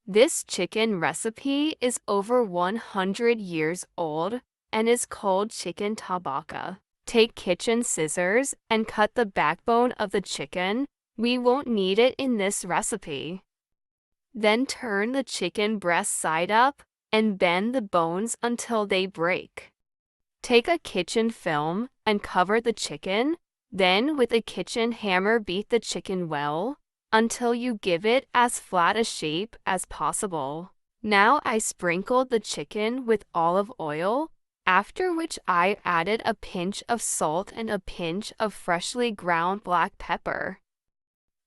This chicken recipe is over 100 years old and is called chicken tabaka. Take kitchen scissors and cut the backbone of the chicken. We won't need it in this recipe. Then turn the chicken breast side up and bend the bones until they break. Take a kitchen film and cover the chicken. Then with a kitchen hammer beat the chicken well until you give it as flat a shape as possible. Now I sprinkled the chicken with olive oil, after which I added a pinch of salt and a pinch of freshly ground black pepper.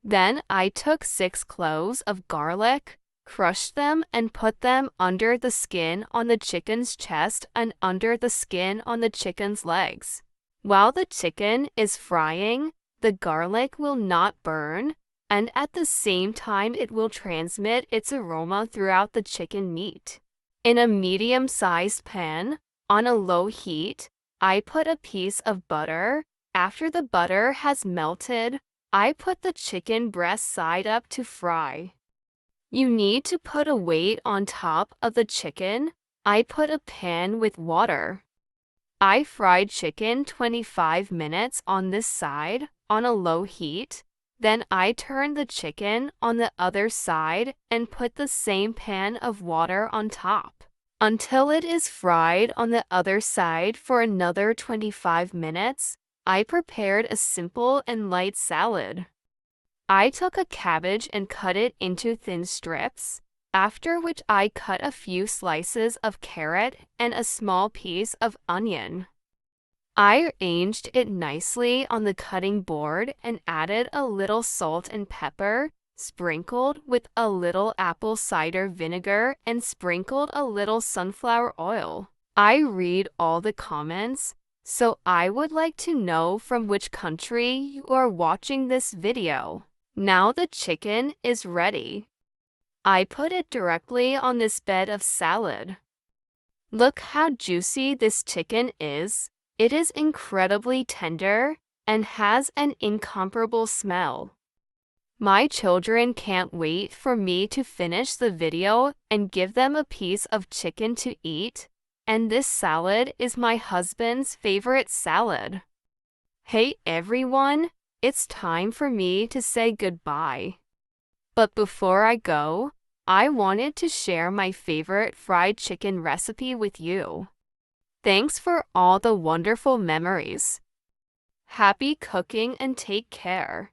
Then I took 6 cloves of garlic, crushed them and put them under the skin on the chicken's chest and under the skin on the chicken's legs. While the chicken is frying, the garlic will not burn, and at the same time it will transmit its aroma throughout the chicken meat. In a medium-sized pan, on a low heat, I put a piece of butter. After the butter has melted, I put the chicken breast side up to fry. You need to put a weight on top of the chicken. I put a pan with water. I fried chicken 25 minutes on this side on a low heat. Then I turned the chicken on the other side and put the same pan of water on top until it is fried on the other side for another 25 minutes. I prepared a simple and light salad. I took a cabbage and cut it into thin strips, after which I cut a few slices of carrot and a small piece of onion. I arranged it nicely on the cutting board and added a little salt and pepper, sprinkled with a little apple cider vinegar and sprinkled a little sunflower oil. I read all the comments, so I would like to know from which country you are watching this video. Now the chicken is ready. I put it directly on this bed of salad. Look how juicy this chicken is. It is incredibly tender and has an incomparable smell. My children can't wait for me to finish the video and give them a piece of chicken to eat, and this salad is my husband's favorite salad. Hey everyone, it's time for me to say goodbye. But before I go, I wanted to share my favorite fried chicken recipe with you. Thanks for all the wonderful memories. Happy cooking and take care.